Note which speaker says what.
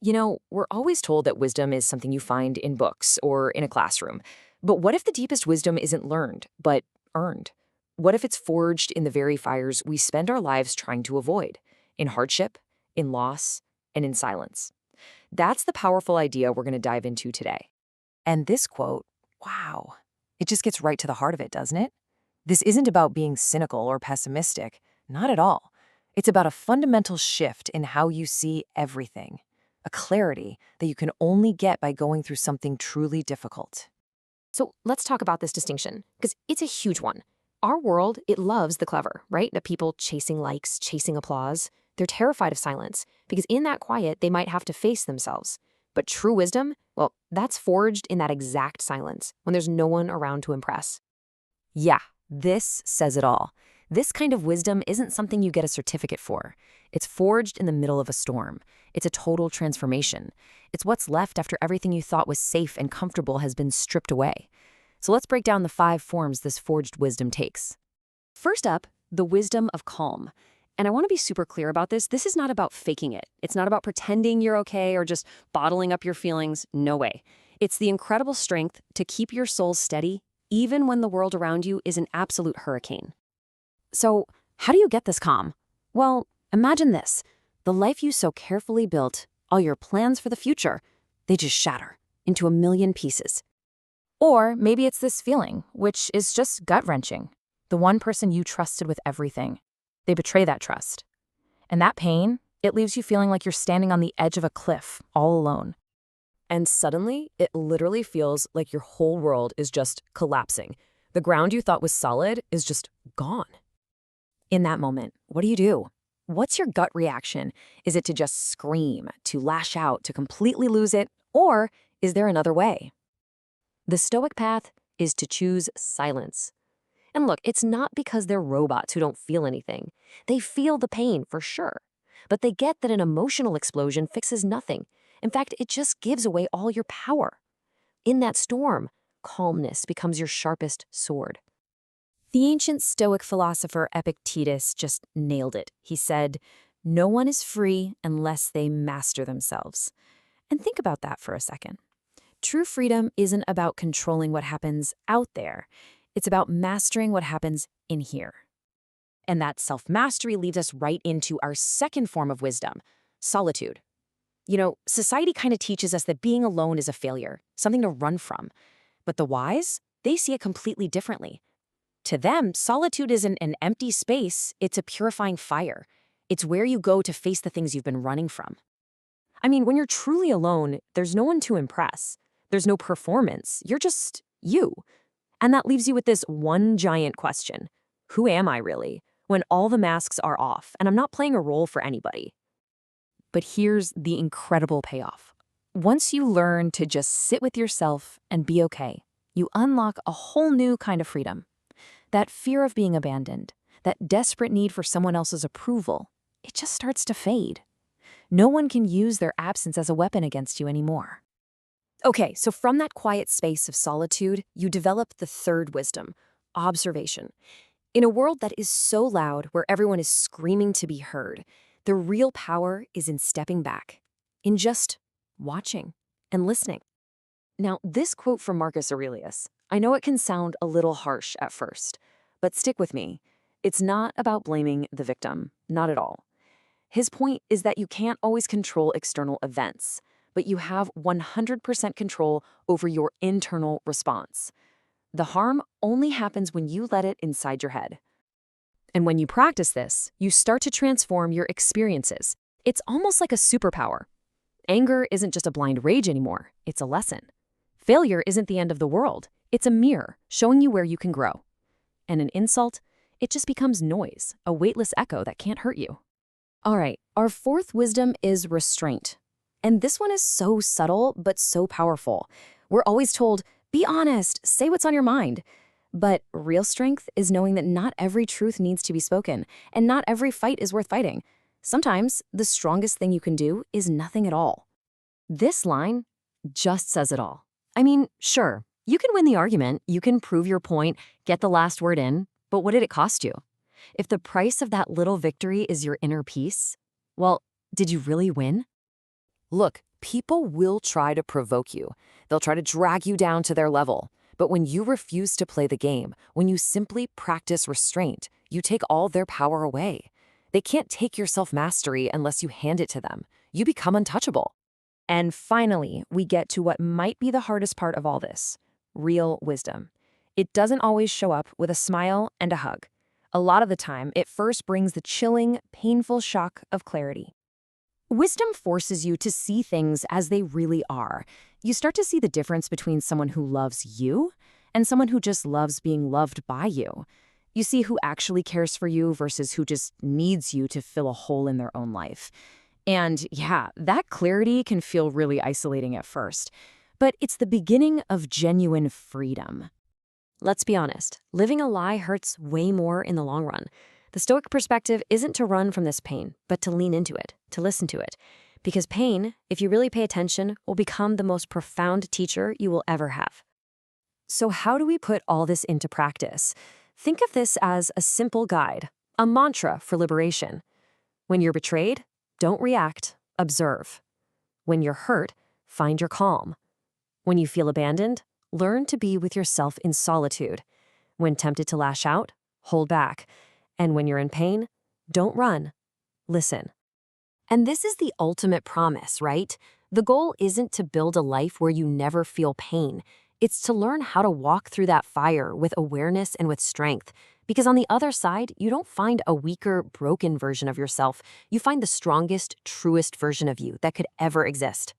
Speaker 1: We're always told that wisdom is something you find in books or in a classroom. But what if the deepest wisdom isn't learned, but earned? What if it's forged in the very fires we spend our lives trying to avoid, in hardship, in loss, and in silence? That's the powerful idea we're going to dive into today. And this quote, wow, it just gets right to the heart of it, doesn't it? This isn't about being cynical or pessimistic, not at all. It's about a fundamental shift in how you see everything, a clarity that you can only get by going through something truly difficult.
Speaker 2: So let's talk about this distinction, because it's a huge one. Our world, it loves the clever, right? The people chasing likes, chasing applause. They're terrified of silence, because in that quiet, they might have to face themselves. But true wisdom, well, that's forged in that exact silence, when there's no one around to impress.
Speaker 1: Yeah, this says it all. This kind of wisdom isn't something you get a certificate for. It's forged in the middle of a storm. It's a total transformation. It's what's left after everything you thought was safe and comfortable has been stripped away. So let's break down the 5 forms this forged wisdom takes.
Speaker 2: First up, the wisdom of calm. And I want to be super clear about this. This is not about faking it. It's not about pretending you're okay or just bottling up your feelings. No way. It's the incredible strength to keep your soul steady even when the world around you is an absolute hurricane. So, how do you get this calm? Well, imagine this. The life you so carefully built, all your plans for the future, they just shatter into a million pieces.
Speaker 1: Or maybe it's this feeling, which is just gut-wrenching. The one person you trusted with everything. They betray that trust. And that pain, it leaves you feeling like you're standing on the edge of a cliff, all alone. And suddenly, it literally feels like your whole world is just collapsing. The ground you thought was solid is just gone. In that moment, what do? What's your gut reaction? Is it to just scream, to lash out, to completely lose it? Or is there another way? The Stoic path is to choose silence. And look, it's not because they're robots who don't feel anything. They feel the pain, for sure. But they get that an emotional explosion fixes nothing. In fact, it just gives away all your power. In that storm, calmness becomes your sharpest sword. The ancient Stoic philosopher Epictetus just nailed it. He said, "No one is free unless they master themselves." And think about that for a second. True freedom isn't about controlling what happens out there. It's about mastering what happens in here. And that self-mastery leads us right into our second form of wisdom, solitude. Society kind of teaches us that being alone is a failure, something to run from. But the wise, they see it completely differently. To them, solitude isn't an empty space, it's a purifying fire. It's where you go to face the things you've been running from. I mean, when you're truly alone, there's no one to impress. There's no performance. You're just you. And that leaves you with this one giant question. Who am I really? When all the masks are off and I'm not playing a role for anybody. But here's the incredible payoff. Once you learn to just sit with yourself and be okay, you unlock a whole new kind of freedom. That fear of being abandoned, that desperate need for someone else's approval, it just starts to fade. No one can use their absence as a weapon against you anymore. Okay, so from that quiet space of solitude, you develop the third wisdom, observation. In a world that is so loud, where everyone is screaming to be heard, the real power is in stepping back, in just watching and listening. Now, this quote from Marcus Aurelius, I know it can sound a little harsh at first, but stick with me. It's not about blaming the victim, not at all. His point is that you can't always control external events, but you have 100% control over your internal response. The harm only happens when you let it inside your head. And when you practice this, you start to transform your experiences. It's almost like a superpower. Anger isn't just a blind rage anymore, it's a lesson. Failure isn't the end of the world. It's a mirror showing you where you can grow. And an insult, it just becomes noise, a weightless echo that can't hurt you. All right, our fourth wisdom is restraint. And this one is so subtle, but so powerful. We're always told, be honest, say what's on your mind. But real strength is knowing that not every truth needs to be spoken, and not every fight is worth fighting. Sometimes the strongest thing you can do is nothing at all. This line just says it all. I mean, sure, you can win the argument, you can prove your point, get the last word in, but what did it cost you? If the price of that little victory is your inner peace, well, did you really win?
Speaker 2: Look, people will try to provoke you. They'll try to drag you down to their level. But when you refuse to play the game, when you simply practice restraint, you take all their power away. They can't take your self-mastery unless you hand it to them. You become untouchable.
Speaker 1: And finally, we get to what might be the hardest part of all this: real wisdom. It doesn't always show up with a smile and a hug. A lot of the time, it first brings the chilling, painful shock of clarity. Wisdom forces you to see things as they really are. You start to see the difference between someone who loves you and someone who just loves being loved by you. You see who actually cares for you versus who just needs you to fill a hole in their own life. And yeah, that clarity can feel really isolating at first, but it's the beginning of genuine freedom.
Speaker 2: Let's be honest, living a lie hurts way more in the long run. The Stoic perspective isn't to run from this pain, but to lean into it, to listen to it. Because pain, if you really pay attention, will become the most profound teacher you will ever have. So how do we put all this into practice? Think of this as a simple guide, a mantra for liberation. When you're betrayed, don't react, observe. When you're hurt, find your calm. When you feel abandoned, learn to be with yourself in solitude. When tempted to lash out, hold back. And when you're in pain, don't run. Listen. And this is the ultimate promise, right? The goal isn't to build a life where you never feel pain. It's to learn how to walk through that fire with awareness and with strength. Because on the other side, you don't find a weaker, broken version of yourself. You find the strongest, truest version of you that could ever exist.